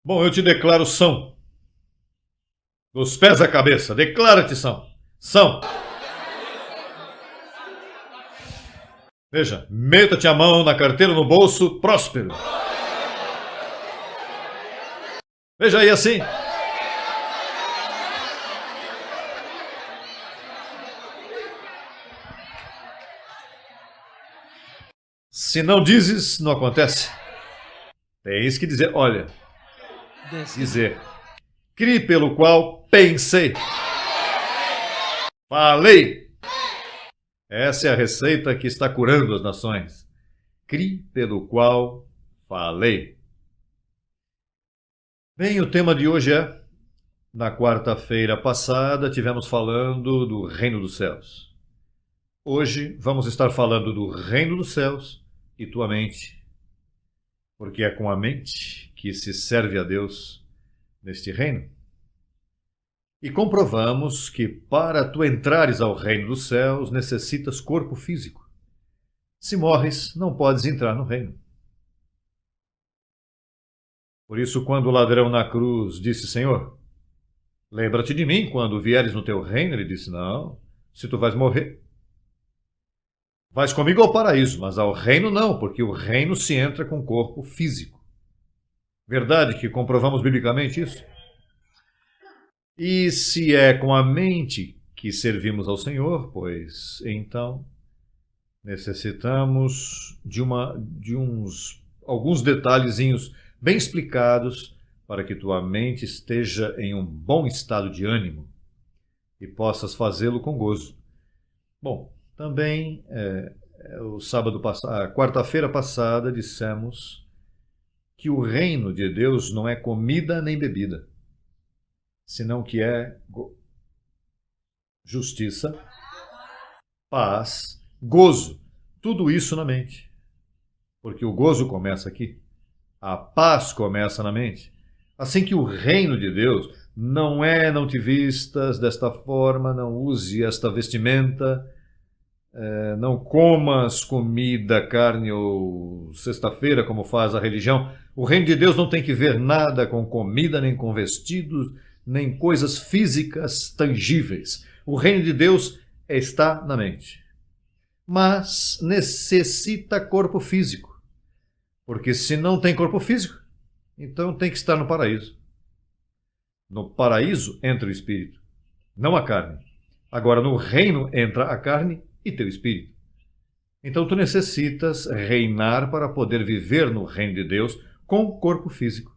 Bom, eu te declaro são. Dos pés à cabeça. Declara-te são. São. Veja, meta-te a mão na carteira, no bolso, próspero. Veja aí assim. Se não dizes, não acontece. Tens que dizer, olha, dizer. Crie pelo qual pensei. Falei. Essa é a receita que está curando as nações. Crie pelo qual falei. Bem, o tema de hoje é, na quarta-feira passada, tivemos falando do reino dos céus. Hoje vamos estar falando do reino dos céus e tua mente. Porque é com a mente que se serve a Deus neste reino. E comprovamos que para tu entrares ao reino dos céus necessitas corpo físico. Se morres, não podes entrar no reino. Por isso, quando o ladrão na cruz disse, Senhor, lembra-te de mim quando vieres no teu reino, ele disse, não, se tu vais morrer, vais comigo ao paraíso, mas ao reino não, porque o reino se entra com corpo físico. Verdade que comprovamos biblicamente isso? E se é com a mente que servimos ao Senhor, pois então necessitamos de alguns detalhezinhos bem explicados para que tua mente esteja em um bom estado de ânimo e possas fazê-lo com gozo. Bom, também a quarta-feira passada dissemos que o reino de Deus não é comida nem bebida, senão que é justiça, paz, gozo, tudo isso na mente. Porque o gozo começa aqui, a paz começa na mente. Assim que o reino de Deus não te vistas desta forma, não use esta vestimenta, não comas comida, carne ou sexta-feira, como faz a religião. O reino de Deus não tem que ver nada com comida, nem com vestidos, nem coisas físicas tangíveis. O reino de Deus está na mente. Mas necessita corpo físico. Porque se não tem corpo físico, então tem que estar no paraíso. No paraíso entra o espírito, não a carne. Agora no reino entra a carne e teu espírito. Então tu necessitas reinar para poder viver no reino de Deus com corpo físico.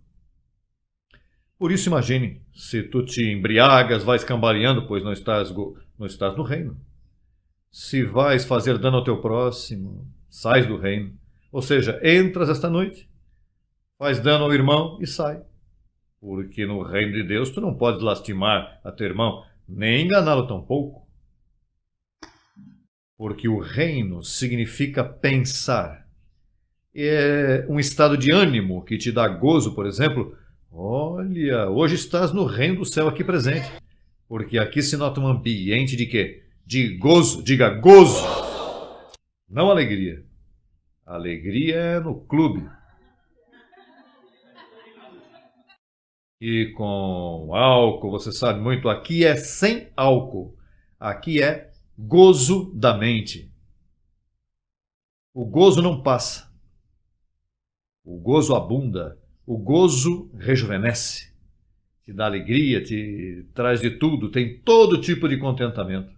Por isso imagine, se tu te embriagas, vais cambaleando, pois não estás no reino. Se vais fazer dano ao teu próximo, sais do reino. Ou seja, entras esta noite, faz dano ao irmão e sai. Porque no reino de Deus tu não podes lastimar a teu irmão, nem enganá-lo tampouco. Porque o reino significa pensar. É um estado de ânimo que te dá gozo, por exemplo. Olha, hoje estás no reino do céu aqui presente. Porque aqui se nota um ambiente de quê? De gozo. Diga gozo. Não alegria. Alegria é no clube. E com álcool, você sabe muito, aqui é sem álcool. Aqui é gozo da mente. O gozo não passa. O gozo abunda. O gozo rejuvenesce. Te dá alegria, te traz de tudo, tem todo tipo de contentamento.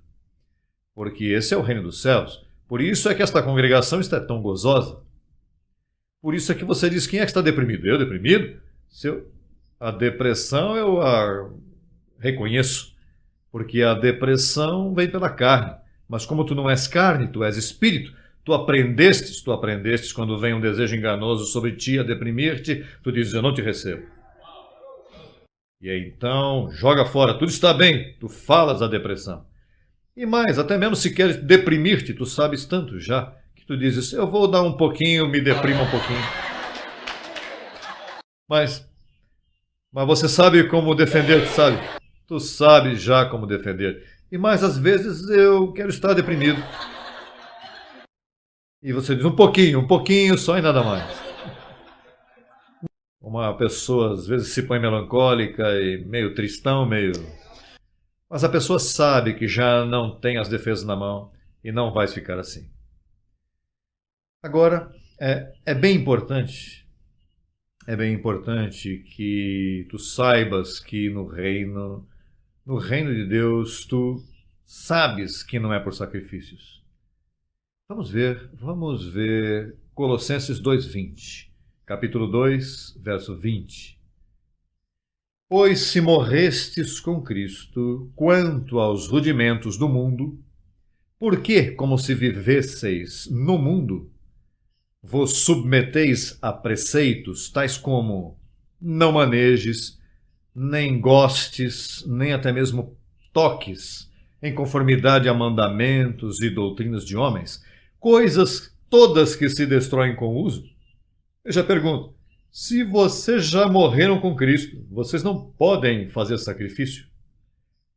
Porque esse é o reino dos céus. Por isso é que esta congregação está tão gozosa. Por isso é que você diz, quem é que está deprimido? Eu deprimido? A depressão eu a reconheço. Porque a depressão vem pela carne. Mas como tu não és carne, tu és espírito, tu aprendestes quando vem um desejo enganoso sobre ti a deprimir-te, tu dizes, eu não te recebo. E aí, então, joga fora, tudo está bem, tu falas a depressão. E mais, até mesmo se queres deprimir-te, tu sabes tanto já, que tu dizes, eu vou dar um pouquinho, me deprima um pouquinho. Mas você sabe como defender, sabe? Tu sabes já como defender. E mais, às vezes eu quero estar deprimido. E você diz, um pouquinho só e nada mais. Uma pessoa às vezes se põe melancólica e meio tristão, meio... Mas a pessoa sabe que já não tem as defesas na mão e não vai ficar assim. Agora, é bem importante que tu saibas que no reino de Deus, tu sabes que não é por sacrifícios. Vamos ver Colossenses 2:20, capítulo 2, verso 20. Pois se morrestes com Cristo quanto aos rudimentos do mundo, por que, como se vivesseis no mundo, vos submeteis a preceitos tais como não manejes, nem gostes, nem até mesmo toques, em conformidade a mandamentos e doutrinas de homens, coisas todas que se destroem com o uso? Eu já pergunto, se vocês já morreram com Cristo, vocês não podem fazer sacrifício,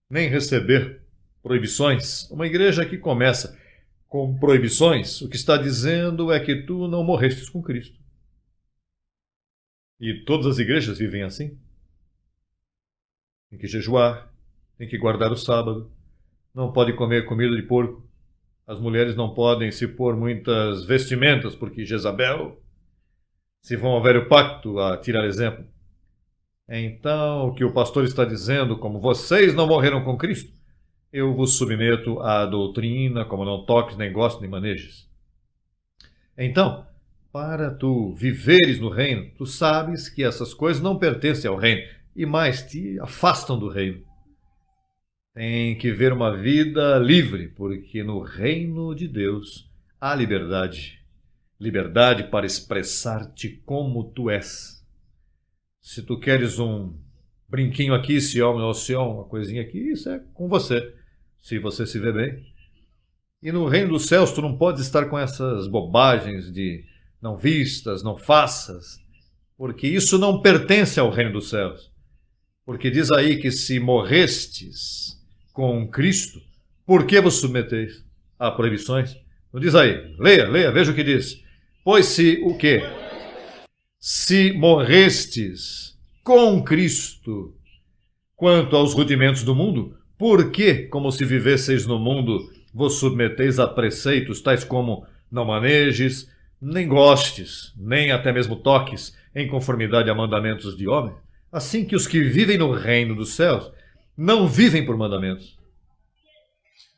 nem receber proibições. Uma igreja que começa com proibições, o que está dizendo é que tu não morrestes com Cristo. E todas as igrejas vivem assim. Tem que jejuar, tem que guardar o sábado, não pode comer comida de porco. As mulheres não podem se pôr muitas vestimentas, porque Jezabel, se vão ao velho pacto a tirar exemplo. Então, o que o pastor está dizendo, como vocês não morreram com Cristo, eu vos submeto à doutrina, como não toques, nem gostes, nem manejes. Então, para tu viveres no reino, tu sabes que essas coisas não pertencem ao reino, e mais te afastam do reino. Tem que ver uma vida livre, porque no reino de Deus há liberdade. Liberdade para expressar-te como tu és. Se tu queres um brinquinho aqui, Sion, uma coisinha aqui, isso é com você, se você se vê bem. E no reino dos céus tu não podes estar com essas bobagens de não vistas, não faças, porque isso não pertence ao reino dos céus. Porque diz aí que se morrestes com Cristo, por que vos submeteis a proibições? Não diz aí, leia, veja o que diz. Pois se o quê? Se morrestes com Cristo quanto aos rudimentos do mundo, por que, como se vivesseis no mundo, vos submeteis a preceitos tais como não manejes, nem gostes, nem até mesmo toques, em conformidade a mandamentos de homem? Assim que os que vivem no reino dos céus não vivem por mandamentos.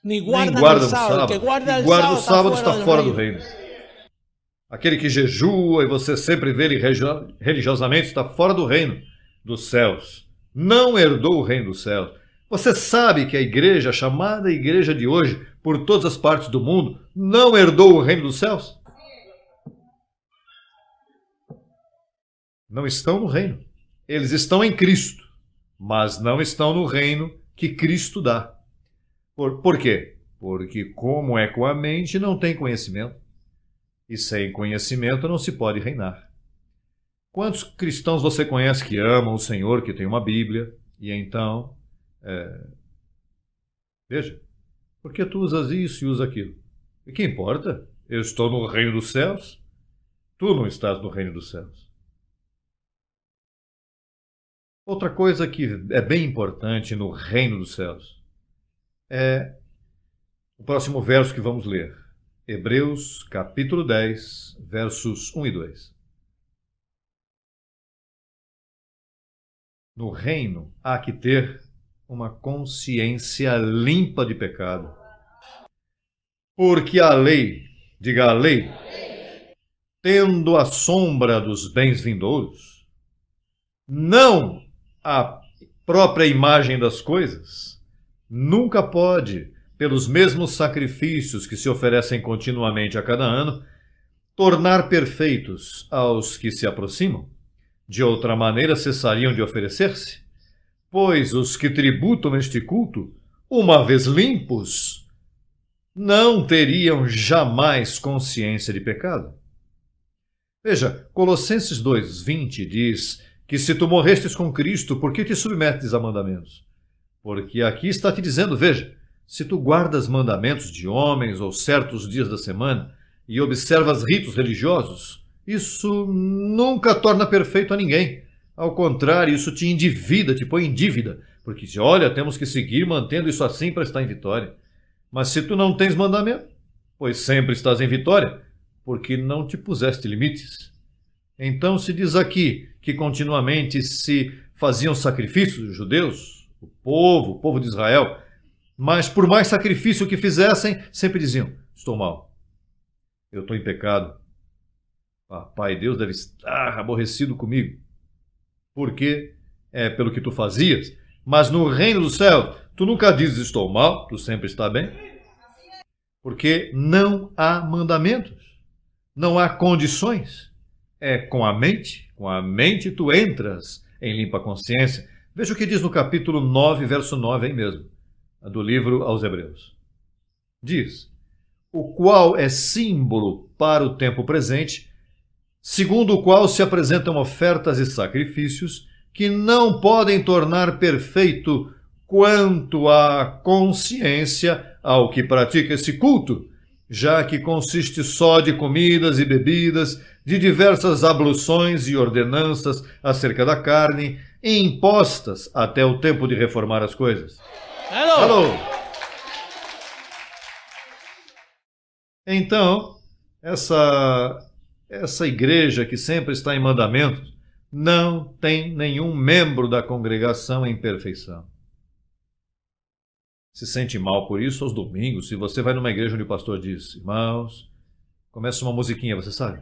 Nem guardam o sábado. Quem guarda o sábado está fora do reino. Aquele que jejua e você sempre vê ele religiosamente está fora do reino dos céus. Não herdou o reino dos céus. Você sabe que a igreja, a chamada igreja de hoje, por todas as partes do mundo, não herdou o reino dos céus? Não estão no reino. Eles estão em Cristo, mas não estão no reino que Cristo dá. Por quê? Porque como é com a mente, não tem conhecimento. E sem conhecimento não se pode reinar. Quantos cristãos você conhece que amam o Senhor, que tem uma Bíblia, e então... Veja, por que tu usas isso e usa aquilo? E que importa? Eu estou no reino dos céus. Tu não estás no reino dos céus. Outra coisa que é bem importante no reino dos céus é o próximo verso que vamos ler. Hebreus, capítulo 10, versos 1 e 2. No reino há que ter uma consciência limpa de pecado. Porque a lei, diga a lei, tendo a sombra dos bens vindouros, não a própria imagem das coisas, nunca pode, pelos mesmos sacrifícios que se oferecem continuamente a cada ano, tornar perfeitos aos que se aproximam. De outra maneira cessariam de oferecer-se, pois os que tributam este culto, uma vez limpos, não teriam jamais consciência de pecado. Veja, Colossenses 2:20 diz que se tu morrestes com Cristo, por que te submetes a mandamentos? Porque aqui está te dizendo, veja, se tu guardas mandamentos de homens ou certos dias da semana e observas ritos religiosos, isso nunca torna perfeito a ninguém. Ao contrário, isso te endivida, te põe em dívida. Porque diz, olha, temos que seguir mantendo isso assim para estar em vitória. Mas se tu não tens mandamento, pois sempre estás em vitória, porque não te puseste limites. Então se diz aqui que continuamente se faziam sacrifícios os judeus, o povo de Israel, mas por mais sacrifício que fizessem, sempre diziam, estou mal, eu estou em pecado. Papai Deus deve estar aborrecido comigo. Porque é pelo que tu fazias. Mas no reino do céu, tu nunca dizes estou mal, tu sempre está bem. Porque não há mandamentos, não há condições. É com a mente tu entras em limpa consciência. Veja o que diz no capítulo 9, verso 9 aí mesmo, do livro aos Hebreus. Diz, o qual é símbolo para o tempo presente, segundo o qual se apresentam ofertas e sacrifícios que não podem tornar perfeito quanto à consciência ao que pratica esse culto, já que consiste só de comidas e bebidas, de diversas abluções e ordenanças acerca da carne, impostas até o tempo de reformar as coisas. Hello! Então, essa igreja que sempre está em mandamentos não tem nenhum membro da congregação em perfeição. Se sente mal por isso aos domingos, se você vai numa igreja onde o pastor diz, irmãos, começa uma musiquinha, você sabe?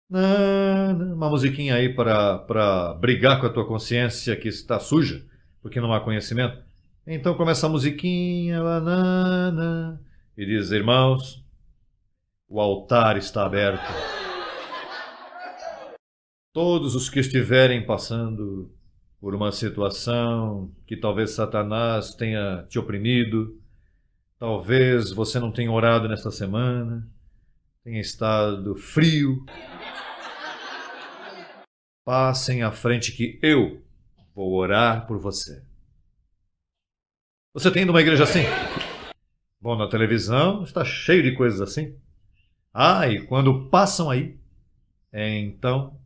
Uma musiquinha aí para brigar com a tua consciência que está suja, porque não há conhecimento. Então começa a musiquinha, e diz, irmãos, o altar está aberto. Todos os que estiverem passando por uma situação que talvez Satanás tenha te oprimido, talvez você não tenha orado nesta semana, tenha estado frio, passem à frente que eu vou orar por você. Você tem ido uma igreja assim? Bom, na televisão está cheio de coisas assim. E quando passam aí, então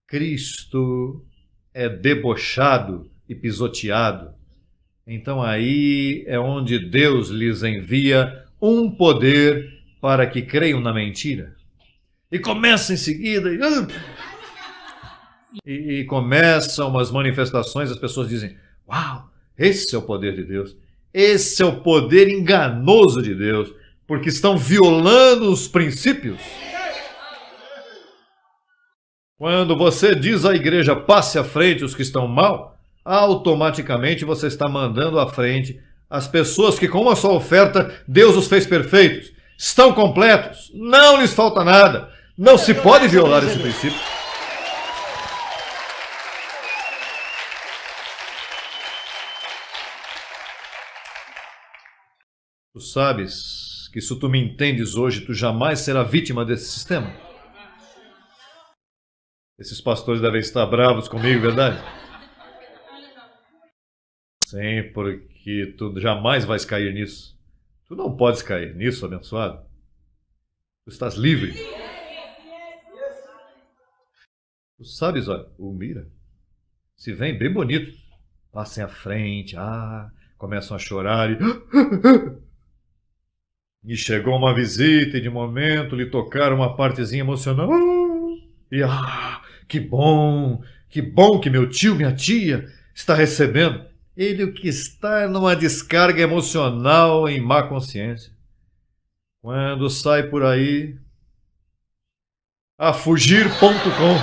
Cristo é debochado e pisoteado. Então aí é onde Deus lhes envia um poder para que creiam na mentira. E começa em seguida, e começam umas manifestações, as pessoas dizem, uau, esse é o poder de Deus. Esse é o poder enganoso de Deus, porque estão violando os princípios. Quando você diz à igreja, passe à frente os que estão mal, automaticamente você está mandando à frente as pessoas que com a sua oferta, Deus os fez perfeitos, estão completos, não lhes falta nada. Não se pode violar esse princípio. Tu sabes que se tu me entendes hoje, tu jamais serás vítima desse sistema. Esses pastores devem estar bravos comigo, verdade? Sim, porque tu jamais vais cair nisso. Tu não podes cair nisso, abençoado. Tu estás livre. Tu sabes, olha, o Mira, se vem bem bonito, passem à frente, começam a chorar e chegou uma visita e de momento lhe tocaram uma partezinha emocional. E que bom que meu tio, minha tia está recebendo. Ele o que está numa descarga emocional em má consciência. Quando sai por aí, a fugir.com,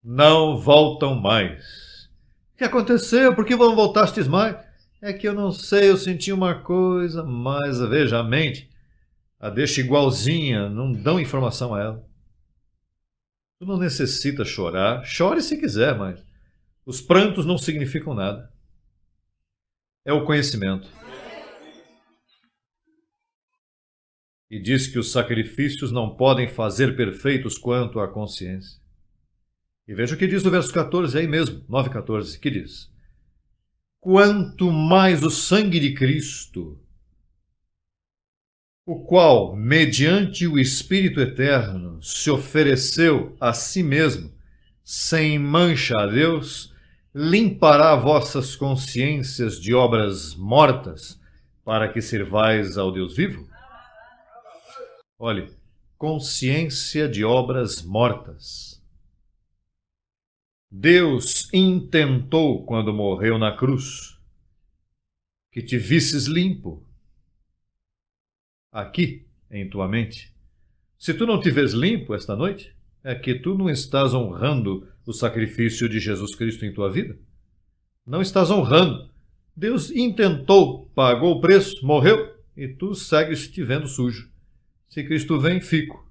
não voltam mais. O que aconteceu? Por que não voltastes mais? É que eu não sei, eu senti uma coisa, mas veja, a mente a deixa igualzinha, não dão informação a ela. Tu não necessita chorar, chore se quiser, mas os prantos não significam nada. É o conhecimento. E diz que os sacrifícios não podem fazer perfeitos quanto à consciência. E veja o que diz no verso 14, aí mesmo, 9:14, que diz: quanto mais o sangue de Cristo, o qual, mediante o Espírito Eterno, se ofereceu a si mesmo, sem mancha a Deus, limpará vossas consciências de obras mortas, para que sirvais ao Deus vivo? Olhe, consciência de obras mortas. Deus intentou, quando morreu na cruz, que te visses limpo, aqui em tua mente. Se tu não te vês limpo esta noite, é que tu não estás honrando o sacrifício de Jesus Cristo em tua vida. Não estás honrando. Deus intentou, pagou o preço, morreu, e tu segues te vendo sujo. Se Cristo vem, fico.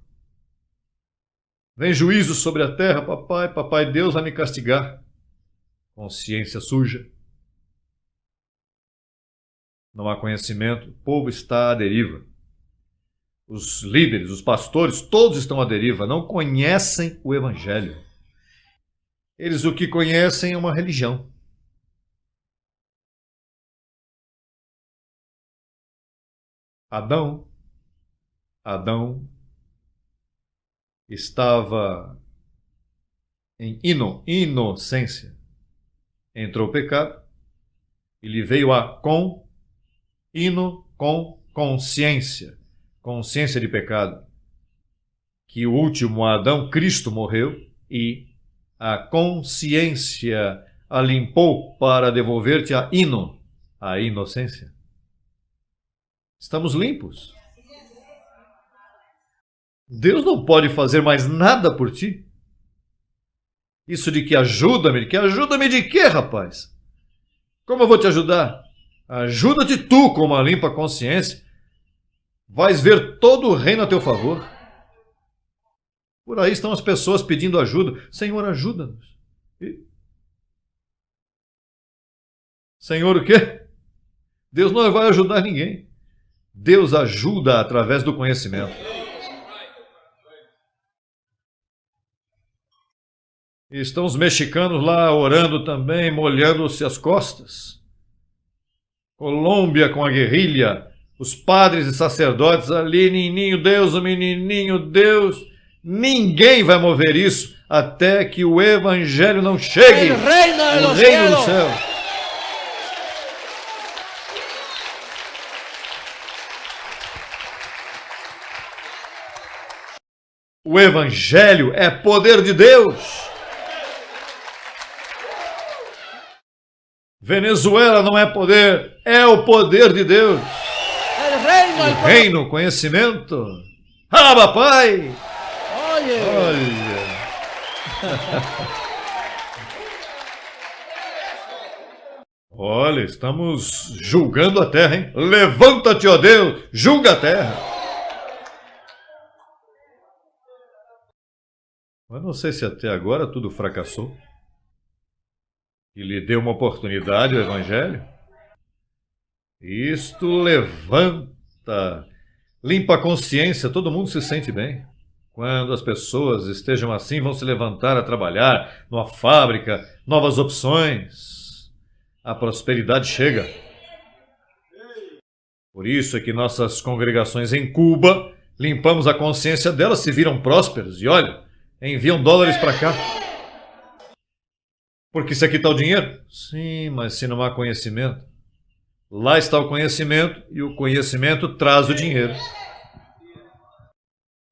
Vem juízo sobre a terra, papai Deus vai me castigar. Consciência suja. Não há conhecimento, o povo está à deriva. Os líderes, os pastores, todos estão à deriva, não conhecem o Evangelho. Eles o que conhecem é uma religião. Adão estava em inocência. Entrou o pecado, ele veio com consciência. Consciência de pecado, que o último Adão, Cristo, morreu e a consciência a limpou para devolver-te a inocência. Estamos limpos. Deus não pode fazer mais nada por ti. Isso de que ajuda-me de quê, rapaz? Como eu vou te ajudar? Ajuda-te tu com uma limpa consciência. Vais ver todo o reino a teu favor. Por aí estão as pessoas pedindo ajuda. Senhor, ajuda-nos. Senhor, o quê? Deus não vai ajudar ninguém. Deus ajuda através do conhecimento. E estão os mexicanos lá orando também, molhando-se as costas. Colômbia com a guerrilha. Os padres e sacerdotes ali, nininho Deus, o menininho Deus. Ninguém vai mover isso até que o Evangelho não chegue. O reino do céu. O Evangelho é poder de Deus. Venezuela não é poder, é o poder de Deus. O reino, conhecimento. Ah, papai! Olha! Olha, estamos julgando a terra, hein? Levanta-te, ó Deus, julga a terra. Mas não sei se até agora tudo fracassou. E lhe deu uma oportunidade o Evangelho. Isto levanta, limpa a consciência, todo mundo se sente bem. Quando as pessoas estejam assim, vão se levantar a trabalhar numa fábrica, novas opções. A prosperidade chega. Por isso é que nossas congregações em Cuba, limpamos a consciência delas, se viram prósperos. E olha, enviam dólares para cá. Porque isso aqui está o dinheiro? Sim, mas se não há conhecimento. Lá está o conhecimento e o conhecimento traz o dinheiro.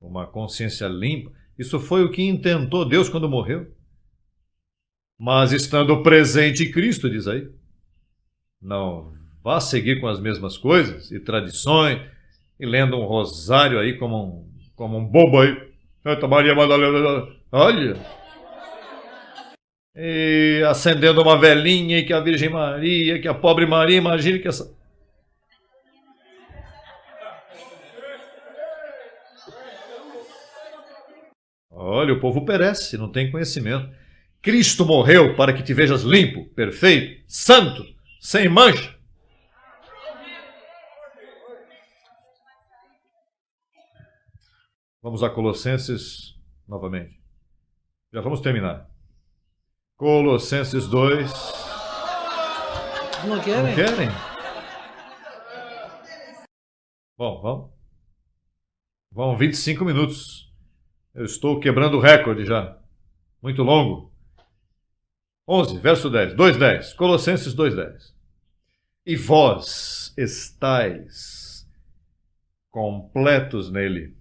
Uma consciência limpa. Isso foi o que intentou Deus quando morreu. Mas estando presente em Cristo, diz aí. Não vá seguir com as mesmas coisas e tradições e lendo um rosário aí como um bobo aí. Santa Maria Madalena. Olha. E acendendo uma velinha, e que a Virgem Maria, que a pobre Maria, imagine que essa... Olha, o povo perece, não tem conhecimento. Cristo morreu para que te vejas limpo, perfeito, santo, sem mancha. Vamos a Colossenses novamente. Já vamos terminar. Colossenses 2. Não querem? Não querem? Bom, vamos. Vão 25 minutos. Eu estou quebrando o recorde já. Muito longo. 11, verso 10. 2:10. Colossenses 2:10. E vós estáis completos nele,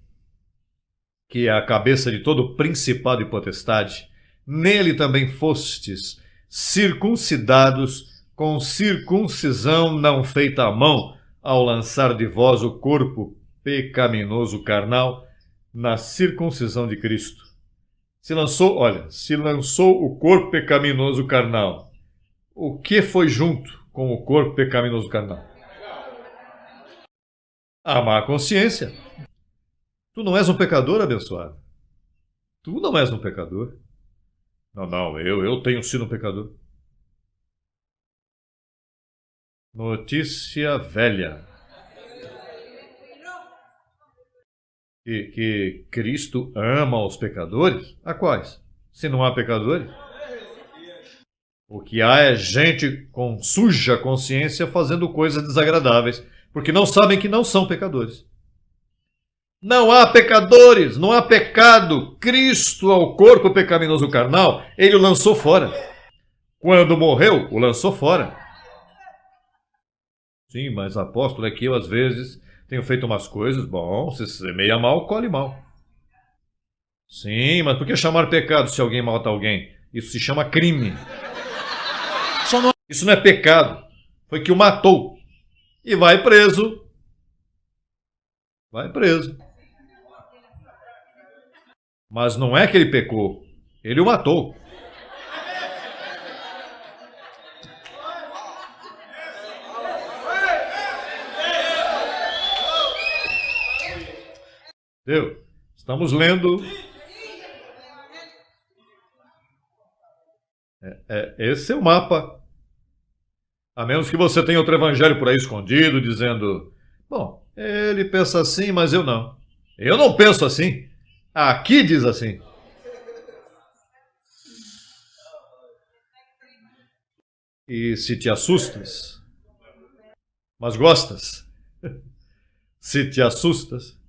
que é a cabeça de todo principado e potestade. Nele também fostes circuncidados com circuncisão não feita à mão, ao lançar de vós o corpo pecaminoso carnal na circuncisão de Cristo. Se lançou o corpo pecaminoso carnal. O que foi junto com o corpo pecaminoso carnal? A má consciência. Tu não és um pecador, abençoado. Tu não és um pecador. Não, eu tenho sido um pecador. Notícia velha. Que Cristo ama os pecadores? A quais? Se não há pecadores? O que há é gente com suja consciência fazendo coisas desagradáveis, porque não sabem que não são pecadores. Não há pecadores, não há pecado. Cristo, ao corpo pecaminoso carnal, ele o lançou fora. Quando morreu, o lançou fora. Sim, mas apóstolo, é que eu às vezes tenho feito umas coisas, bom, se semeia mal, colhe mal. Sim, mas por que chamar pecado se alguém mata alguém? Isso se chama crime. Isso não é pecado. Foi que o matou. E vai preso. Vai preso. Mas não é que ele pecou. Ele o matou. Entendeu? Estamos lendo. Esse é o mapa. A menos que você tenha outro evangelho por aí escondido, dizendo: bom, ele pensa assim, mas eu não. Eu não penso assim. Aqui diz assim. E se te assustas, mas gostas, se te assustas,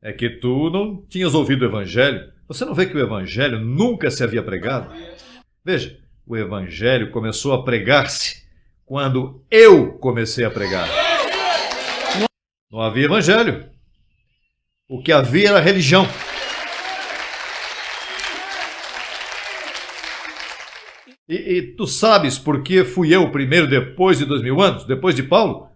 é que tu não tinhas ouvido o evangelho. Você não vê que o evangelho nunca se havia pregado? Veja, o evangelho começou a pregar-se quando eu comecei a pregar. Não havia evangelho. O que havia era religião. E tu sabes por que fui eu o primeiro depois de 2000 anos? Depois de Paulo?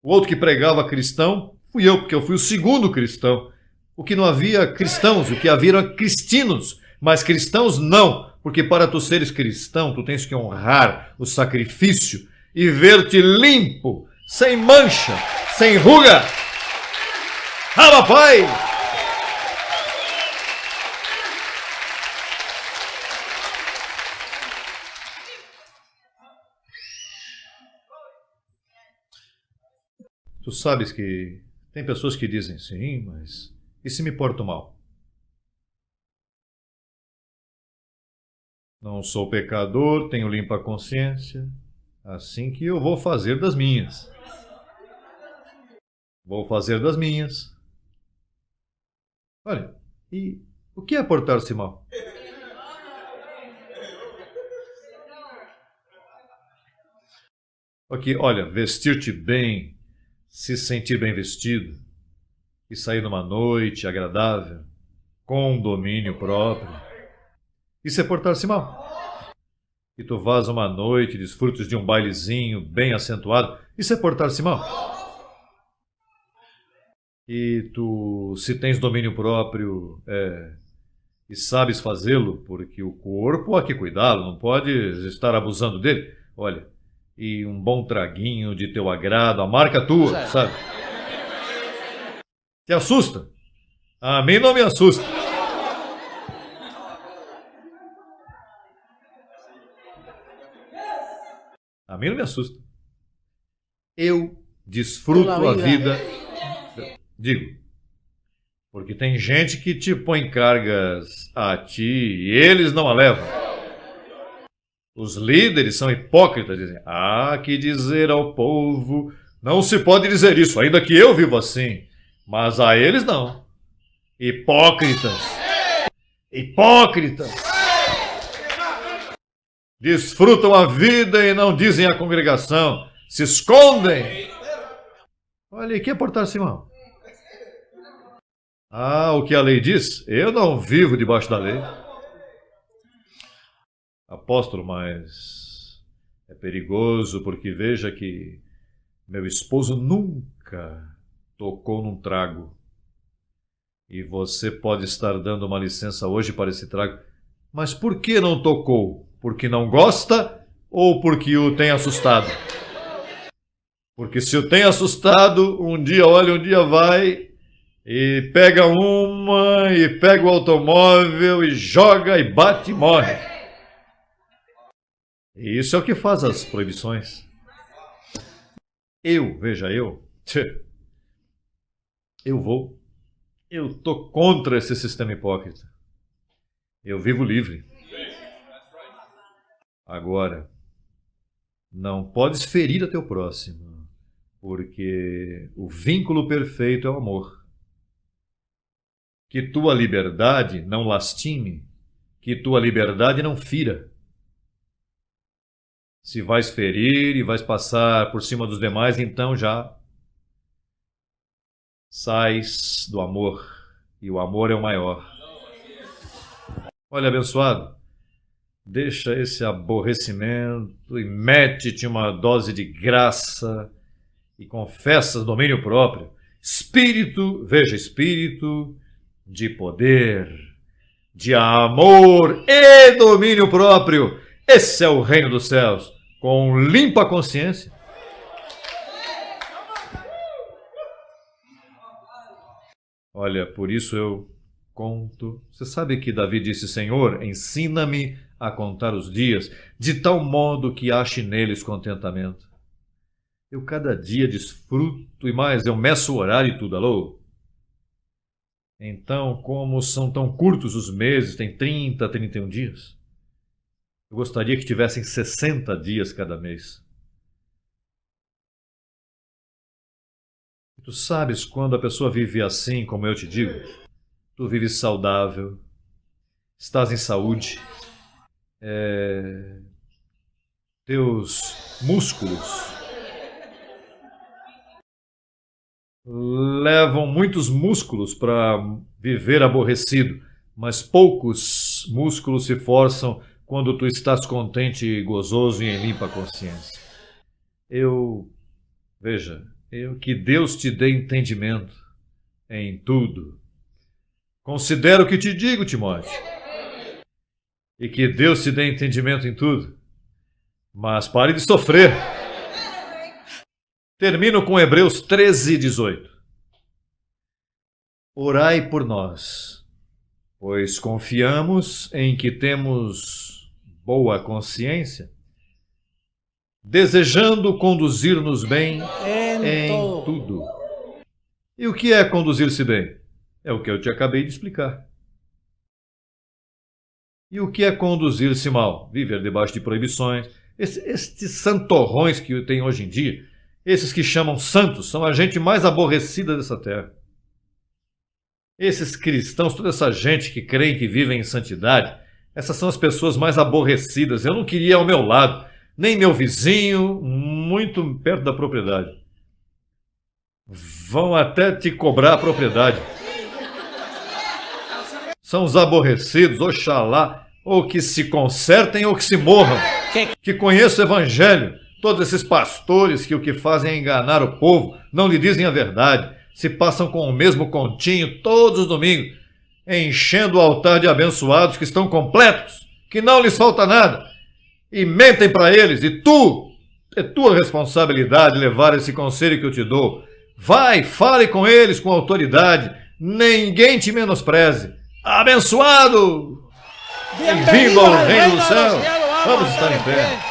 O outro que pregava cristão fui eu, porque eu fui o segundo cristão. O que não havia cristãos, o que havia eram cristinos, mas cristãos não, porque para tu seres cristão, tu tens que honrar o sacrifício e ver-te limpo, sem mancha, sem ruga. Ah, papai! Tu sabes que tem pessoas que dizem sim, mas e se me porto mal? Não sou pecador, tenho limpa consciência, assim que eu vou fazer das minhas. Vou fazer das minhas. Olha, e o que é portar-se mal? Aqui, olha, vestir-te bem, se sentir bem vestido e sair numa noite agradável, com domínio próprio. Isso é portar-se mal. E tu vás uma noite e desfrutas de um bailezinho bem acentuado. Isso é portar-se mal. E tu, se tens domínio próprio e sabes fazê-lo, porque o corpo há que cuidá-lo, não pode estar abusando dele. Olha, e um bom traguinho de teu agrado, a marca tua, sabe? Te assusta? A mim não me assusta. A mim não me assusta. Eu desfruto a vida. Digo, porque tem gente que te põe cargas a ti e eles não a levam. Os líderes são hipócritas, dizem: há que dizer ao povo, não se pode dizer isso, ainda que eu vivo assim. Mas a eles não. Hipócritas. Hipócritas. Desfrutam a vida e não dizem à congregação. Se escondem. Olha, e que é portar-se mal? Ah, o que a lei diz? Eu não vivo debaixo da lei. Apóstolo, mas é perigoso porque veja que meu esposo nunca tocou num trago. E você pode estar dando uma licença hoje para esse trago. Mas por que não tocou? Porque não gosta ou porque o tem assustado? Porque se o tem assustado, um dia olha, um dia vai e pega uma e pega o automóvel e joga e bate e morre. E isso é o que faz as proibições. Veja, eu tô contra esse sistema hipócrita. Eu vivo livre. Agora, não podes ferir a teu próximo, porque o vínculo perfeito é o amor. Que tua liberdade não lastime, que tua liberdade não fira. Se vais ferir e vais passar por cima dos demais, então já sais do amor, e o amor é o maior. Olha, abençoado, deixa esse aborrecimento e mete-te uma dose de graça e confessas domínio próprio. Espírito, veja, espírito de poder, de amor e domínio próprio. Esse é o reino dos céus, com limpa consciência. Olha, por isso eu conto. Você sabe que Davi disse, Senhor, ensina-me a contar os dias, de tal modo que ache neles contentamento. Eu cada dia desfruto e mais, eu meço o horário e tudo, alô? Então, como são tão curtos os meses, tem 30, 31 dias, eu gostaria que tivessem 60 dias cada mês. Tu sabes, quando a pessoa vive assim, como eu te digo, tu vives saudável, estás em saúde, teus músculos levam muitos músculos para viver aborrecido, mas poucos músculos se forçam quando tu estás contente e gozoso e em limpa consciência. Que Deus te dê entendimento em tudo. Considera o que te digo, Timóteo. E que Deus te dê entendimento em tudo. Mas pare de sofrer. Termino com Hebreus 13:18. Orai por nós, pois confiamos em que temos boa consciência, desejando conduzir-nos bem em tudo. E o que é conduzir-se bem? É o que eu te acabei de explicar. E o que é conduzir-se mal? Viver debaixo de proibições. Estes santorrões que tem hoje em dia, esses que chamam santos, são a gente mais aborrecida dessa terra. Esses cristãos, toda essa gente que creem que vivem em santidade, essas são as pessoas mais aborrecidas. Eu não queria ao meu lado, nem meu vizinho, muito perto da propriedade. Vão até te cobrar a propriedade. São os aborrecidos, oxalá, ou que se consertem ou que se morram. Que conheçam o evangelho. Todos esses pastores que o que fazem é enganar o povo, não lhe dizem a verdade, se passam com o mesmo continho todos os domingos, enchendo o altar de abençoados que estão completos, que não lhes falta nada, e mentem para eles, e é tua responsabilidade levar esse conselho que eu te dou. Vai, fale com eles com autoridade, ninguém te menospreze. Abençoado! Bem-vindo ao reino do céu! Vamos estar em pé.